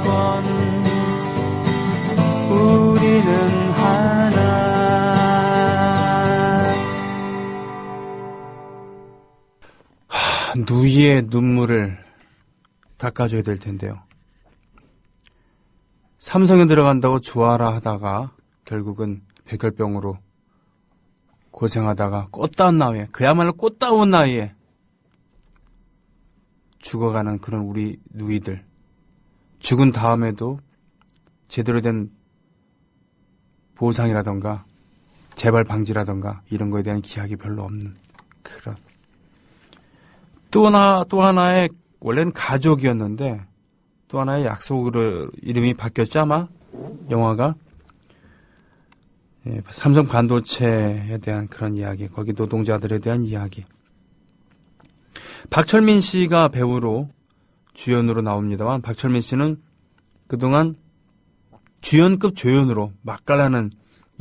번 우리는 하나. 누이의 눈물을 닦아줘야 될 텐데요. 삼성에 들어간다고 좋아라 하다가 결국은 백혈병으로 고생하다가 꽃다운 나이에, 그야말로 꽃다운 나이에 죽어가는 그런 우리 누이들. 죽은 다음에도 제대로 된 보상이라던가 재발 방지라던가 이런 거에 대한 기약이 별로 없는 그런. 또 하나의 원래는 가족이었는데 또 하나의 약속으로 이름이 바뀌었죠, 아마 영화가. 예, 삼성 반도체에 대한 그런 이야기, 거기 노동자들에 대한 이야기. 박철민 씨가 배우로 주연으로 나옵니다만, 박철민 씨는 그동안 주연급 조연으로 맛깔나는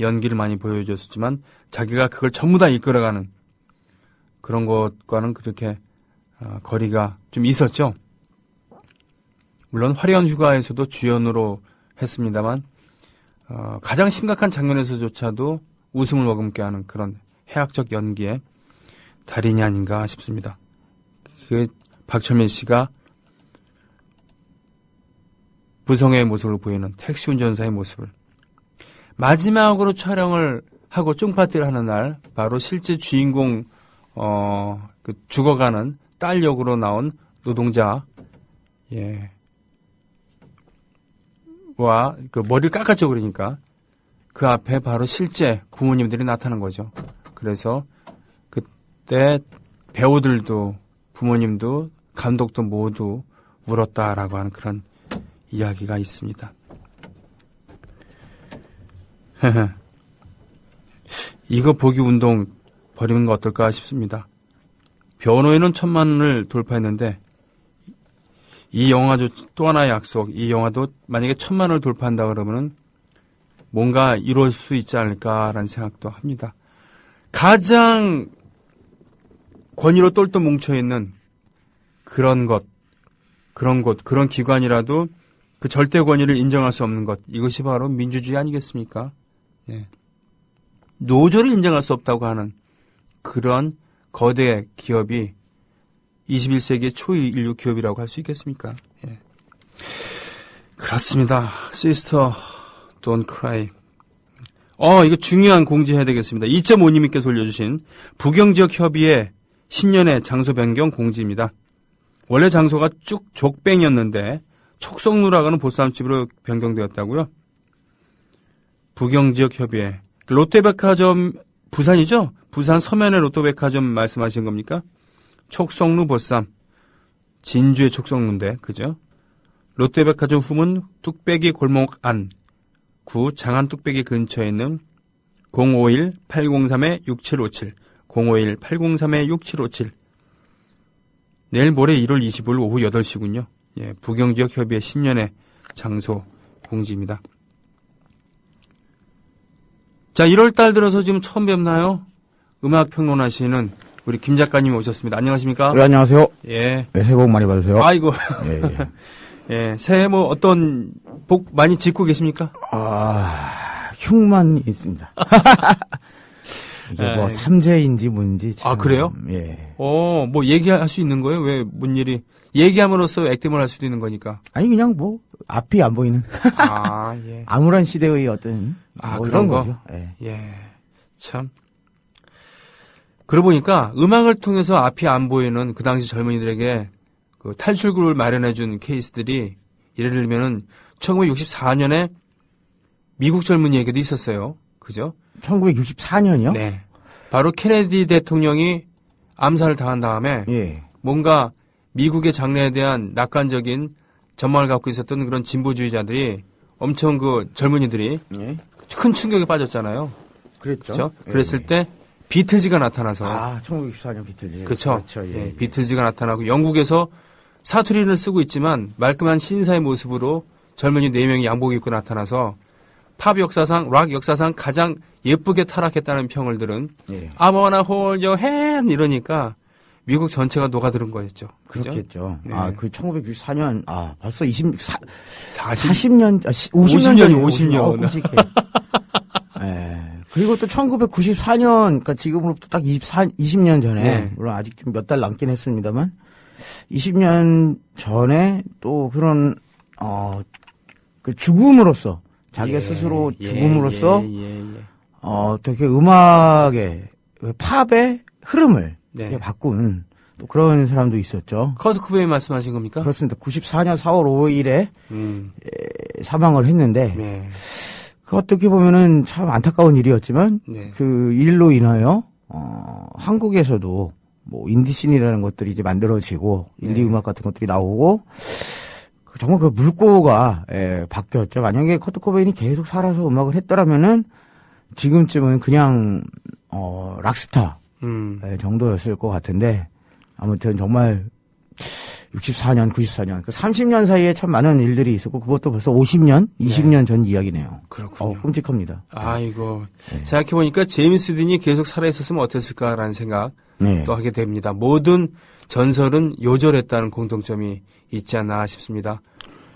연기를 많이 보여줬었지만 자기가 그걸 전부 다 이끌어가는 그런 것과는 그렇게 거리가 좀 있었죠. 물론 화려한 휴가에서도 주연으로 했습니다만 가장 심각한 장면에서조차도 웃음을 머금게 하는 그런 해학적 연기의 달인이 아닌가 싶습니다. 그 박철민 씨가 부성의 모습을 보이는 택시 운전사의 모습을 마지막으로 촬영을 하고 쫑파티를 하는 날, 바로 실제 주인공 그 죽어가는 딸 역으로 나온 노동자 와 그 머리를 깎았죠. 그러니까 그 앞에 바로 실제 부모님들이 나타난 거죠. 그래서 그때 배우들도 부모님도 감독도 모두 울었다라고 하는 그런 이야기가 있습니다. 이거 보기 운동 벌이는 거 어떨까 싶습니다. 변호인은 1000만원을 돌파했는데 이 영화도 또 하나의 약속, 이 영화도 만약에 1000만원을 돌파한다 그러면은 뭔가 이룰 수 있지 않을까라는 생각도 합니다. 가장 권위로 똘똘 뭉쳐있는 그런 곳, 그런 기관이라도 그 절대 권위를 인정할 수 없는 것, 이것이 바로 민주주의 아니겠습니까? 예. 노조를 인정할 수 없다고 하는 그런 거대 기업이 21세기 초인류 기업이라고 할 수 있겠습니까? 예. 그렇습니다. Sister, don't cry. 이거 중요한 공지해야 되겠습니다. 2.5님께서 올려주신 부경지역 협의회 신년회 장소 변경 공지입니다. 원래 장소가 쭉 족뱅이었는데 촉성루라고 하는 보쌈집으로 변경되었다고요? 부경지역 협의회. 롯데백화점, 부산이죠? 부산 서면의 롯데백화점 말씀하신 겁니까? 촉성루 보쌈. 진주의 촉성루인데, 그죠? 롯데백화점 후문 뚝배기 골목 안, 구 장안 뚝배기 근처에 있는 051-803-6757, 051-803-6757. 내일 모레 1월 25일 오후 8시군요. 예, 부경지역 협의회 신년회 장소 공지입니다. 자, 1월달 들어서 지금 처음 뵙나요? 음악평론하시는 우리 김 작가님이 오셨습니다. 안녕하십니까? 네, 안녕하세요. 예. 네, 새해 복 많이 받으세요. 아이고. 예, 예. 예, 새해 뭐 어떤 복 많이 짓고 계십니까? 흉만 있습니다. 이게 뭐 삼재인지 뭔지. 참, 그래요? 예. 뭐 얘기할 수 있는 거예요? 왜, 뭔 일이? 얘기함으로써 액땜을 할 수도 있는 거니까. 아니, 그냥 뭐, 앞이 안 보이는. 예. 암울한 시대의 어떤. 뭐 그런 거? 거죠. 예. 예. 참. 그러고 보니까 음악을 통해서 앞이 안 보이는 그 당시 젊은이들에게 그 탈출구를 마련해준 케이스들이 예를 들면은 1964년에 미국 젊은이에게도 있었어요. 그죠? 1964년이요? 네. 바로 케네디 대통령이 암살을 당한 다음에 예. 뭔가 미국의 장래에 대한 낙관적인 전망을 갖고 있었던 그런 진보주의자들이 엄청 그 젊은이들이 예. 큰 충격에 빠졌잖아요. 그랬죠. 그렇죠? 예. 그랬을 때 비틀즈가 나타나서 1964년 비틀즈. 그렇죠. 예. 예, 비틀즈가 나타나고 영국에서 사투리를 쓰고 있지만 말끔한 신사의 모습으로 젊은이 4명이 양복 입고 나타나서 팝 역사상, 락 역사상 가장 예쁘게 타락했다는 평을 들은 예. I wanna hold your hand 이러니까 미국 전체가 녹아들은 거였죠. 그죠? 그렇겠죠. 네. 그 1964년, 벌써 40년, 50년. 50년. 끔찍해. 예. 그리고 또 1994년, 그러니까 지금으로부터 딱 20년 전에, 네. 물론 아직 좀 몇 달 남긴 했습니다만, 20년 전에 또 그런, 그 죽음으로써, 자기가 스스로 죽음으로써, 어떻게 음악의, 팝의 흐름을 네. 바꾼 또 그런 사람도 있었죠. 커트 코베인 말씀하신 겁니까? 그렇습니다. 94년 4월 5일에 음. 사망을 했는데, 네. 그 어떻게 보면은 참 안타까운 일이었지만, 네. 그 일로 인하여, 한국에서도 뭐 인디씬이라는 것들이 이제 만들어지고, 인디 네. 음악 같은 것들이 나오고, 정말 그 물꼬가, 바뀌었죠. 만약에 커트 코베인이 계속 살아서 음악을 했더라면은, 지금쯤은 그냥, 락스타, 정도였을 것 같은데, 아무튼 정말 64년, 94년, 그 30년 사이에 참 많은 일들이 있었고, 그것도 벌써 50년, 20년 전 이야기네요. 그렇군요. 끔찍합니다. 아이고. 생각해보니까 제임스 딘이 계속 살아있었으면 어땠을까라는 생각 네. 또 하게 됩니다. 모든 전설은 요절했다는 공통점이 있지 않나 싶습니다.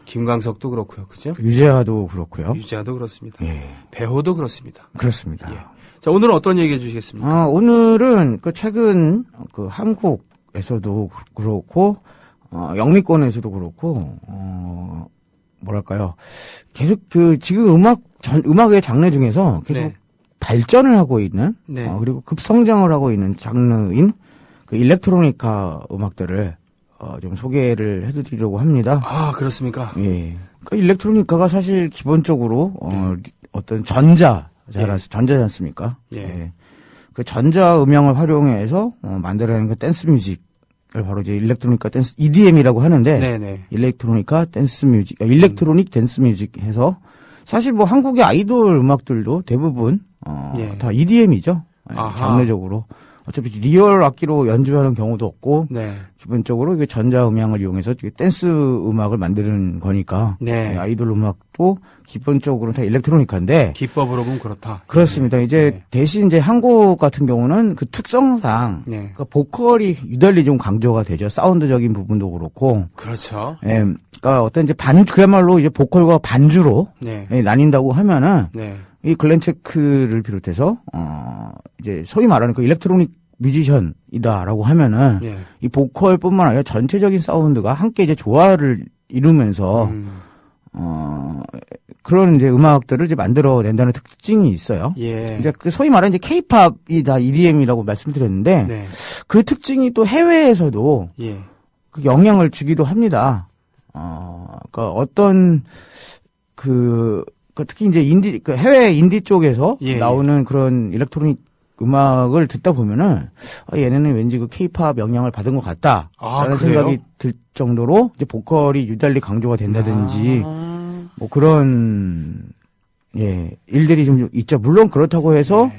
김광석도 그렇고요. 그죠? 유재하도 그렇고요. 유재하도 그렇습니다. 예. 배호도 그렇습니다. 그렇습니다. 예. 자, 오늘은 어떤 얘기 해주시겠습니까? 오늘은 그 최근 그 한국에서도 그렇고, 영미권에서도 그렇고, 뭐랄까요. 계속 지금 음악의 장르 중에서 계속 네. 발전을 하고 있는, 네. 그리고 급성장을 하고 있는 장르인 그 일렉트로니카 음악들을 좀 소개를 해드리려고 합니다. 아, 그렇습니까? 예. 그 일렉트로니카가 사실 기본적으로, 어떤 전자지 않습니까? 예. 그 전자 음향을 활용해서 만들어내는 그 댄스 뮤직을 바로 이제 일렉트로니카 댄스 EDM이라고 하는데, 네네. 일렉트로니카 댄스 뮤직, 일렉트로닉 댄스 뮤직 해서 사실 뭐 한국의 아이돌 음악들도 대부분 다 EDM이죠. 아하. 장르적으로. 어차피 리얼 악기로 연주하는 경우도 없고, 네. 기본적으로 이게 전자 음향을 이용해서 댄스 음악을 만드는 거니까, 네. 아이돌 음악도 기본적으로 다 일렉트로니카인데, 기법으로 보면 그렇다. 그렇습니다. 이제 네. 대신 이제 한국 같은 경우는 그 특성상, 네. 그 보컬이 유달리 좀 강조가 되죠. 사운드적인 부분도 그렇고, 그렇죠. 예, 그러니까 어떤 이제 그야말로 이제 보컬과 반주로 네. 나뉜다고 하면은, 네. 이 글렌 체크를 비롯해서 이제 소위 말하는 그 일렉트로닉 뮤지션이다라고 하면은 네. 이 보컬뿐만 아니라 전체적인 사운드가 함께 이제 조화를 이루면서 그런 이제 음악들을 이제 만들어낸다는 특징이 있어요. 예. 이제 그 소위 말하는 이제 K-팝이 다 EDM이라고 말씀드렸는데 네. 그 특징이 또 해외에서도 예. 그 영향을 주기도 합니다. 그러니까 어떤 특히 이제 해외 인디 쪽에서 예, 나오는 그런 일렉트로닉 음악을 듣다 보면은 얘네는 왠지 그 K-팝 영향을 받은 것 같다라는 아, 생각이 들 정도로 이제 보컬이 유달리 강조가 된다든지 뭐 그런 일들이 좀 있죠. 물론 그렇다고 해서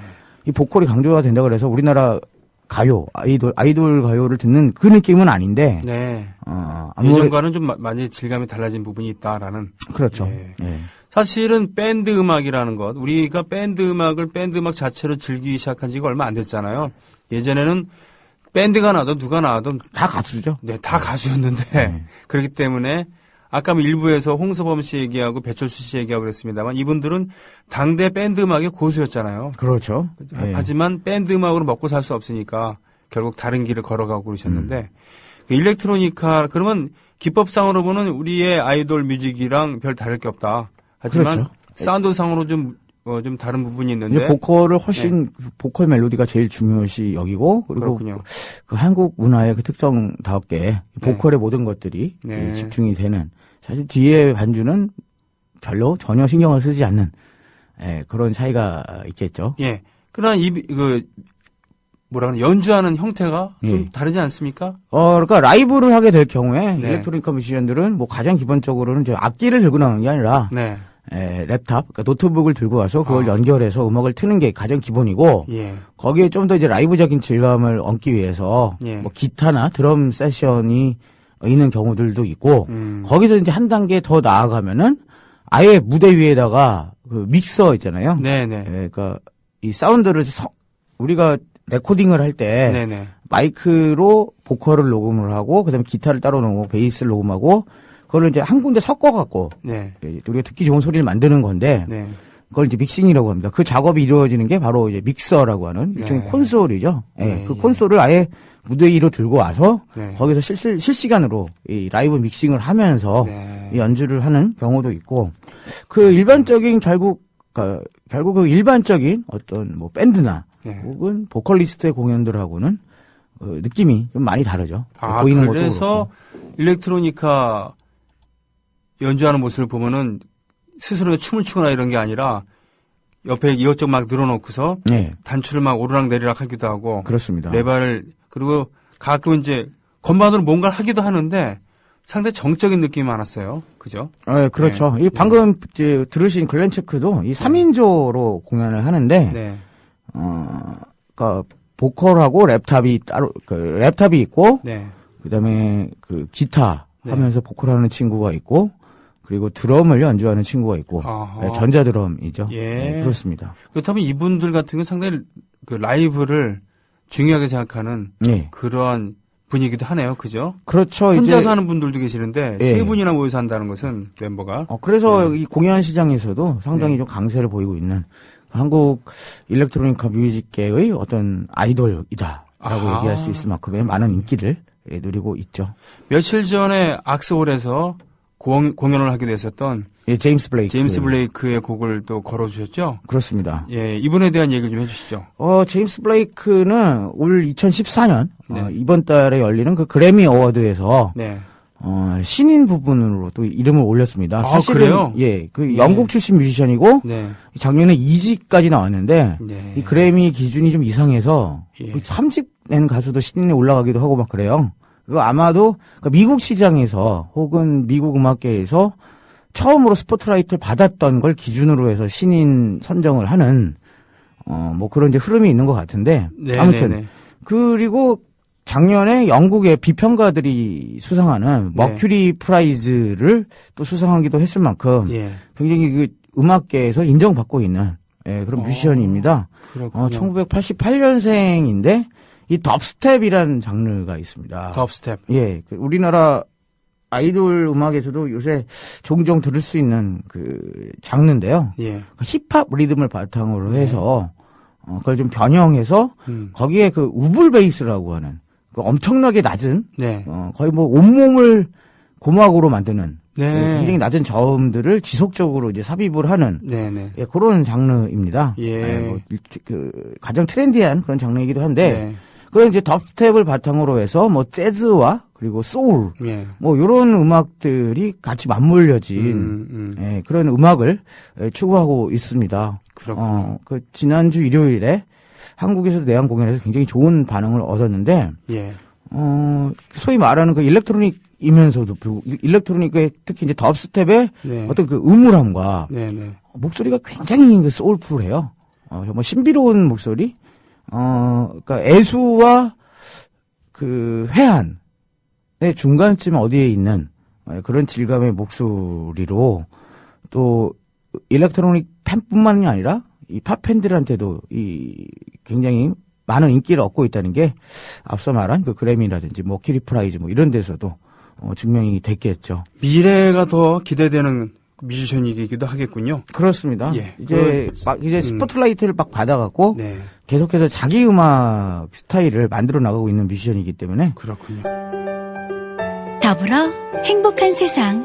이 보컬이 강조가 된다 그래서 우리나라 가요 아이돌 가요를 듣는 그 느낌은 아닌데 네. 아무래도 예전과는 좀 많이 질감이 달라진 부분이 있다라는. 그렇죠. 예. 예. 사실은 밴드 음악이라는 것, 우리가 밴드 음악 자체로 즐기기 시작한 지가 얼마 안 됐잖아요. 예전에는 밴드가 나도 누가 나와도 다 가수죠. 네, 다 가수였는데 그렇기 때문에 아까 뭐 일부에서 홍서범 씨 얘기하고 배철수 씨 얘기하고 그랬습니다만 이분들은 당대 밴드 음악의 고수였잖아요. 그렇죠. 예. 하지만 밴드 음악으로 먹고 살 수 없으니까 결국 다른 길을 걸어가고 그러셨는데 그 일렉트로니카 그러면 기법상으로 보는 우리의 아이돌 뮤직이랑 별 다를 게 없다. 하지만 그렇죠. 사운드상으로 좀 다른 부분이 있는데 이제 보컬을 훨씬 보컬 멜로디가 제일 중요시 여기고 그리고 그렇군요. 그 한국 문화의 그 특성다웠게 보컬의 모든 것들이 네. 집중이 되는 사실 뒤에 반주는 별로 전혀 신경을 쓰지 않는 그런 차이가 있겠죠. 예. 그러나 연주하는 형태가 좀 예. 다르지 않습니까? 그러니까 라이브를 하게 될 경우에 네. 일렉트로니카 뮤지션들은 뭐 가장 기본적으로는 이제 악기를 들고 나오는 게 아니라 네. 랩탑, 그러니까 노트북을 들고 와서 그걸 연결해서 음악을 트는 게 가장 기본이고 예. 거기에 좀 더 이제 라이브적인 질감을 얻기 위해서 예. 뭐 기타나 드럼 세션이 있는 경우들도 있고 거기서 이제 한 단계 더 나아가면은 아예 무대 위에다가 그 믹서 있잖아요. 네네. 그러니까 이 사운드를 우리가 레코딩을 할 때 네네. 마이크로 보컬을 녹음을 하고 그다음에 기타를 따로 녹음하고 베이스를 녹음하고 그걸 이제 한 군데 섞어갖고 네. 우리가 듣기 좋은 소리를 만드는 건데 네. 그걸 이제 믹싱이라고 합니다. 그 작업이 이루어지는 게 바로 이제 믹서라고 하는 일종의 네. 콘솔이죠. 네. 그 콘솔을 아예 무대 위로 들고 와서 네. 거기서 실시간으로 이 라이브 믹싱을 하면서 네. 이 연주를 하는 경우도 있고 그 일반적인 결국 그 일반적인 어떤 뭐 밴드나 네. 혹은 보컬리스트의 공연들하고는 느낌이 좀 많이 다르죠. 아, 보이는 것도 그래서 그렇고. 일렉트로니카 연주하는 모습을 보면은 스스로 춤을 추거나 이런 게 아니라 옆에 이것저것 막 늘어놓고서 네, 단추를 막 오르락 내리락 하기도 하고 그렇습니다. 레바를 그리고 가끔 이제 건반으로 뭔가를 하기도 하는데 상당히 정적인 느낌이 많았어요. 그죠? 네, 그렇죠. 이 방금 이제 들으신 글렌 체크도 이 3인조로 공연을 하는데 네. 그러니까 보컬하고 랩탑이 따로 랩탑이 있고 네. 그다음에 그 기타 네. 하면서 보컬하는 친구가 있고 그리고 드럼을 연주하는 친구가 있고 아하. 네, 전자드럼이죠. 예. 네, 그렇습니다. 그렇다면 이분들 같은 경우는 상당히 그 라이브를 중요하게 생각하는 네. 그런 분위기도 하네요. 그죠? 그렇죠. 혼자서 이제 하는 분들도 계시는데 예. 세 분이나 모여서 한다는 것은 멤버가 그래서 이 공연 시장에서도 상당히 좀 강세를 보이고 있는 한국 일렉트로니카 뮤직계의 어떤 아이돌이다라고 아하. 얘기할 수 있을 만큼의 많은 인기를 누리고 있죠. 며칠 전에 악스홀에서 공연을 하기도 했었던 예, 제임스 블레이크의 곡을 또 걸어주셨죠? 그렇습니다. 예, 이분에 대한 얘기를 좀 해주시죠. 제임스 블레이크는 올 2014년 네. 이번 달에 열리는 그 그래미 어워드에서 네. 신인 부분으로 또 이름을 올렸습니다. 아, 사실은 그래요? 예, 그 영국 출신 뮤지션이고 네. 작년에 2집까지 나왔는데 네. 이 그래미 기준이 좀 이상해서 예. 3집 낸 가수도 신인에 올라가기도 하고 막 그래요. 그거 아마도 그러니까 미국 시장에서 혹은 미국 음악계에서 처음으로 스포트라이트를 받았던 걸 기준으로 해서 신인 선정을 하는 뭐 그런 이제 흐름이 있는 것 같은데 네, 아무튼 네, 네. 그리고 작년에 영국의 비평가들이 수상하는 머큐리 프라이즈를 또 수상하기도 했을 만큼 예. 굉장히 그 음악계에서 인정받고 있는 그런 뮤지션입니다. 그렇군요. 1988년생인데 이 덥스텝이라는 장르가 있습니다. 덥스텝. 예, 그 우리나라 아이돌 음악에서도 요새 종종 들을 수 있는 그 장르인데요. 예. 힙합 리듬을 바탕으로 해서 그걸 좀 변형해서 음. 거기에 그 우블 베이스라고 하는 그 엄청나게 낮은 네. 거의 뭐 온몸을 고막으로 만드는 네. 굉장히 낮은 저음들을 지속적으로 이제 삽입을 하는 네, 네. 그런 장르입니다. 예. 가장 트렌디한 그런 장르이기도 한데 네. 그 이제 덥스텝을 바탕으로 해서 뭐 재즈와 그리고 소울 예. 뭐 이런 음악들이 같이 맞물려진 그런 음악을 추구하고 있습니다. 그렇군요. 그 지난주 일요일에 한국에서도 내한 공연에서 굉장히 좋은 반응을 얻었는데 예. 소위 말하는 그 일렉트로닉이면서도 일렉트로닉의 특히 이제 덥스텝의 네. 어떤 그 음울함과 네, 네. 목소리가 굉장히 그 소울풀해요. 정말 신비로운 목소리. 그러니까 애수와 그 회한의 중간쯤 어디에 있는 그런 질감의 목소리로 또 일렉트로닉 팬뿐만이 아니라 이 팝 팬들한테도 이 굉장히 많은 인기를 얻고 있다는 게 앞서 말한 그 그래미라든지 뭐 키리 프라이즈 뭐 이런 데서도 증명이 됐겠죠. 미래가 더 기대되는 뮤지션이기도 하겠군요. 그렇습니다. 예. 이제 스포트라이트를 막 받아갖고 네. 계속해서 자기 음악 스타일을 만들어 나가고 있는 뮤지션이기 때문에 그렇군요. 더불어 행복한 세상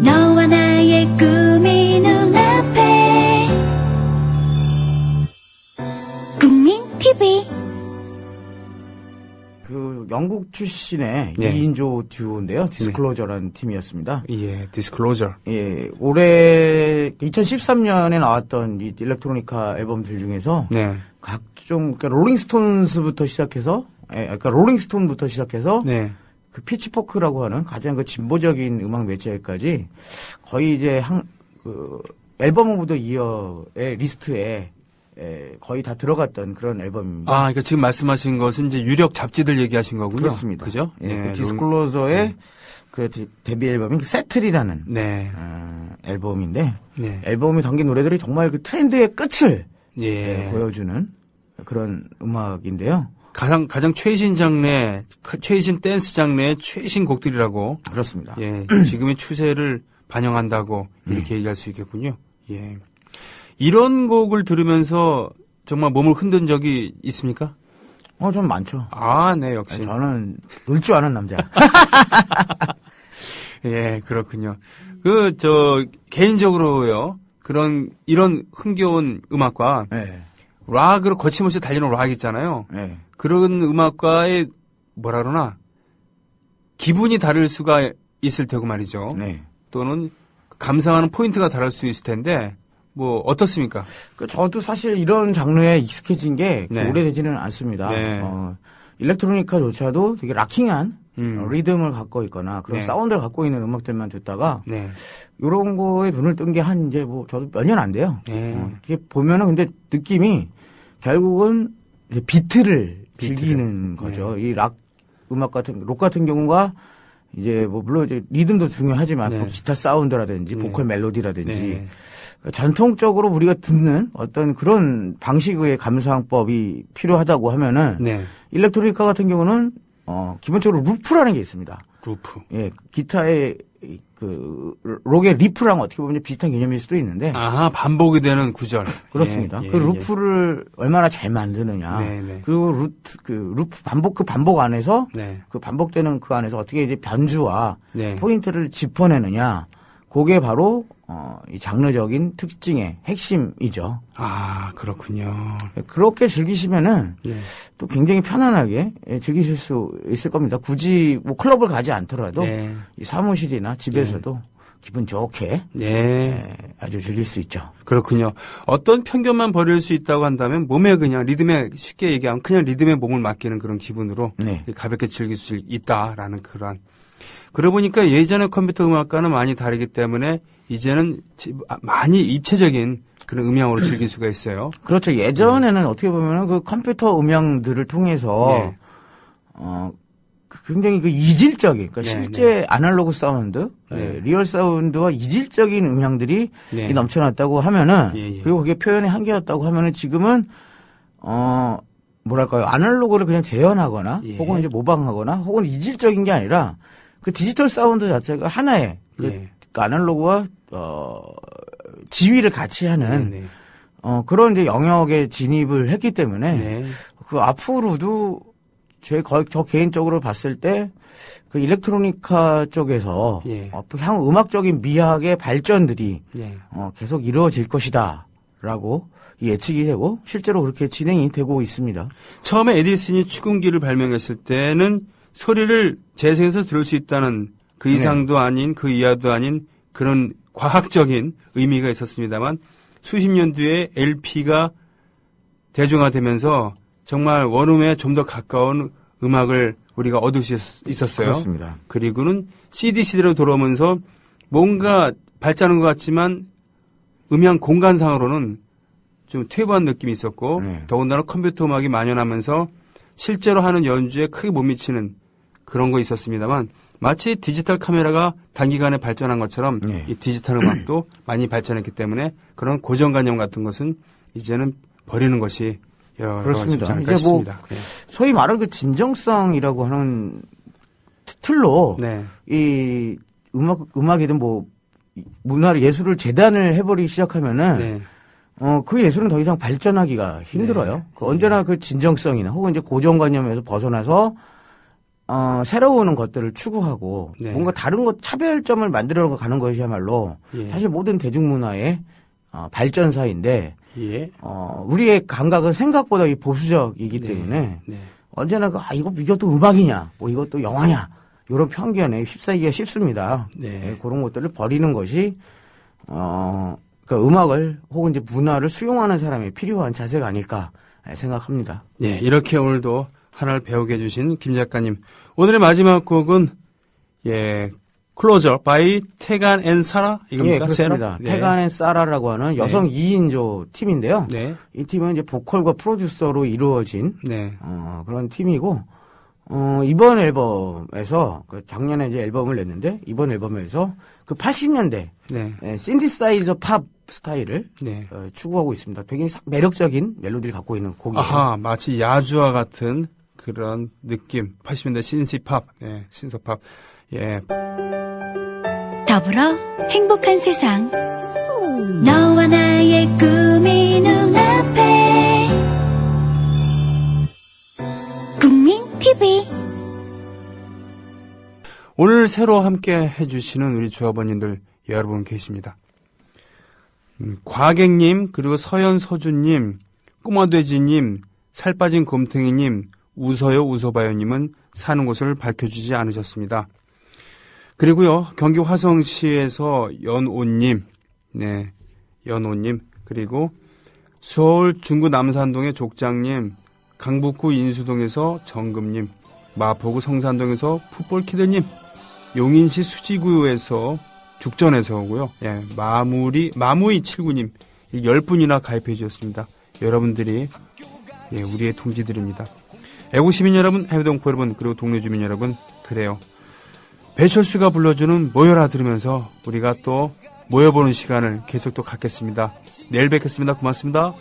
너와 나의 꿈이 눈앞에 국민 TV 그 영국 출신의 네. 2인조 듀오인데요. 디스클로저라는 팀이었습니다. 예, 디스클로저. 예, 올해 2013년에 나왔던 이 일렉트로니카 앨범들 중에서 네. 각종 그러니까 롤링스톤스부터 시작해서 그러니까 롤링스톤부터 시작해서 네. 그 피치포크라고 하는 가장 그 진보적인 음악 매체까지 거의 이제 그 앨범 오브 더 이어의 리스트에 거의 다 들어갔던 그런 앨범입니다. 아, 그러니까 지금 말씀하신 것은 이제 유력 잡지들 얘기하신 거군요. 그렇습니다. 그죠? 예, 그 디스클로저의 그 데뷔 앨범인 그 세틀이라는 네. 앨범인데 네. 앨범에 담긴 노래들이 정말 그 트렌드의 끝을 예. 보여주는 그런 음악인데요. 가장 최신 장르, 최신 댄스 장르의 최신 곡들이라고. 그렇습니다. 예, 지금의 추세를 반영한다고 이렇게 얘기할 수 있겠군요. 예. 이런 곡을 들으면서 정말 몸을 흔든 적이 있습니까? 좀 많죠. 아, 네, 역시. 저는 놀 줄 아는 남자. 예, 그렇군요. 개인적으로요, 이런 흥겨운 음악과 네. 락으로 거침없이 달리는 락 있잖아요. 네. 그런 음악과의, 뭐라 그러나, 기분이 다를 수가 있을 테고 말이죠. 네. 또는 감상하는 포인트가 다를 수 있을 텐데, 뭐, 어떻습니까? 저도 사실 이런 장르에 익숙해진 게 네. 오래되지는 않습니다. 네. 일렉트로니카조차도 되게 락킹한 리듬을 갖고 있거나 그런 네. 사운드를 갖고 있는 음악들만 듣다가 네. 이런 거에 눈을 뜬 게 저도 몇 년 안 돼요. 네. 이게 보면은 근데 느낌이 결국은 이제 비트를 즐기는 거죠. 네. 이 락 음악 록 같은 경우가 이제 물론 이제 리듬도 중요하지만 네. 기타 사운드라든지 네. 보컬 멜로디라든지 네. 전통적으로 우리가 듣는 어떤 그런 방식의 감상법이 필요하다고 하면은 네. 일렉트로니카 같은 경우는 기본적으로 루프라는 게 있습니다. 루프. 예, 기타의 록의 리프랑 어떻게 보면 비슷한 개념일 수도 있는데 아하, 반복이 되는 구절. 그렇습니다. 예, 그 루프를 얼마나 잘 만드느냐. 네, 네. 그리고 루프 반복 안에서 네. 그 반복되는 그 안에서 어떻게 이제 변주와 네. 포인트를 짚어내느냐. 그게 바로 이 장르적인 특징의 핵심이죠. 아, 그렇군요. 그렇게 즐기시면은 예. 또 굉장히 편안하게 즐기실 수 있을 겁니다. 굳이 클럽을 가지 않더라도 네. 이 사무실이나 집에서도 기분 좋게 네. 아주 즐길 수 있죠. 그렇군요. 어떤 편견만 버릴 수 있다고 한다면 몸에 그냥 리듬에 쉽게 얘기하면 그냥 리듬에 몸을 맡기는 그런 기분으로 네. 가볍게 즐길 수 있다라는 그러한. 그러고 보니까 예전의 컴퓨터 음악과는 많이 다르기 때문에 이제는 많이 입체적인 그런 음향으로 즐길 수가 있어요. 그렇죠. 예전에는 어떻게 보면 그 컴퓨터 음향들을 통해서 네. 굉장히 이질적인, 그러니까 네, 실제 아날로그 사운드, 네. 리얼 사운드와 이질적인 음향들이 네. 넘쳐났다고 하면은, 예. 그리고 그게 표현의 한계였다고 하면은 지금은, 뭐랄까요, 아날로그를 그냥 재현하거나, 예. 혹은 이제 모방하거나, 혹은 이질적인 게 아니라, 그 디지털 사운드 자체가 하나의, 예. 그 아날로그와, 지휘를 같이 하는, 네. 그런 이제 영역에 진입을 했기 때문에, 네. 그 앞으로도 저 개인적으로 봤을 때 그 일렉트로니카 쪽에서 예. 향후 음악적인 미학의 발전들이 네. 계속 이루어질 것이다라고 예측이 되고 실제로 그렇게 진행이 되고 있습니다. 처음에 에디슨이 축음기를 발명했을 때는 소리를 재생해서 들을 수 있다는 그 이상도 아닌 그 이하도 아닌 그런 과학적인 의미가 있었습니다만 수십 년 뒤에 LP가 대중화되면서 정말 원음에 좀 더 가까운 음악을 우리가 얻을 수 있었어요. 그렇습니다. 그리고는 CD 시대로 돌아오면서 뭔가 발전한 것 같지만 음향 공간상으로는 좀 퇴보한 느낌이 있었고 더군다나 컴퓨터 음악이 만연하면서 실제로 하는 연주에 크게 못 미치는 그런 거 있었습니다만 마치 디지털 카메라가 단기간에 발전한 것처럼 이 디지털 음악도 많이 발전했기 때문에 그런 고정관념 같은 것은 이제는 버리는 것이 그렇습니다. 이제 싶습니다. 소위 말하는 그 진정성이라고 하는 틀로 이 음악이든 문화를 예술을 재단을 해버리기 시작하면은 그 예술은 더 이상 발전하기가 힘들어요. 언제나 그 진정성이나 혹은 이제 고정관념에서 벗어나서 새로운 것들을 추구하고 뭔가 다른 것 차별점을 만들어 가는 것이야말로 사실 모든 대중문화의 발전사인데 우리의 감각은 생각보다 보수적이기 때문에 언제나 이것도 음악이냐, 이것도 영화냐 이런 편견에 휩싸이기가 쉽습니다. 그런 것들을 버리는 것이 그러니까 음악을 혹은 이제 문화를 수용하는 사람이 필요한 자세가 아닐까 생각합니다. 네, 이렇게 오늘도 하나를 배우게 해주신 김 작가님. 오늘의 마지막 곡은 클로저 바이 태간 앤 사라 이겁니까? 그렇습니다. 태간 앤 사라라고 하는 여성 2인조 팀인데요. 이 팀은 이제 보컬과 프로듀서로 이루어진 그런 팀이고 이번 앨범에서 작년에 이제 앨범을 냈는데 이번 앨범에서 그 80년대 신디사이저 팝 스타일을 추구하고 있습니다. 되게 매력적인 멜로디를 갖고 있는 곡이에요. 아하, 마치 야주와 같은 그런 느낌. 80년대 신시팝, 예, 신서팝, 예. 더불어 행복한 세상. 너와 나의 꿈이 눈앞에. 국민 TV. 오늘 새로 함께 해주시는 우리 주아버님들 여러분 계십니다. 과객님, 그리고 서연서주님, 꼬마돼지님, 살빠진 곰탱이님, 웃어요 웃어봐요님은 사는 곳을 밝혀주지 않으셨습니다. 그리고요, 경기 화성시에서 연오님, 네, 연오님, 그리고 서울 중구 남산동의 족장님, 강북구 인수동에서 정금님, 마포구 성산동에서 풋볼키드님, 용인시 수지구에서 죽전에서 오고요. 예, 마무이 79님, 10분이나 가입해 주셨습니다. 여러분들이, 예, 우리의 동지들입니다. 애국시민 여러분, 해외동포 여러분, 그리고 동네 주민 여러분, 그래요. 배철수가 불러주는 모여라 들으면서 우리가 또 모여보는 시간을 계속 또 갖겠습니다. 내일 뵙겠습니다. 고맙습니다.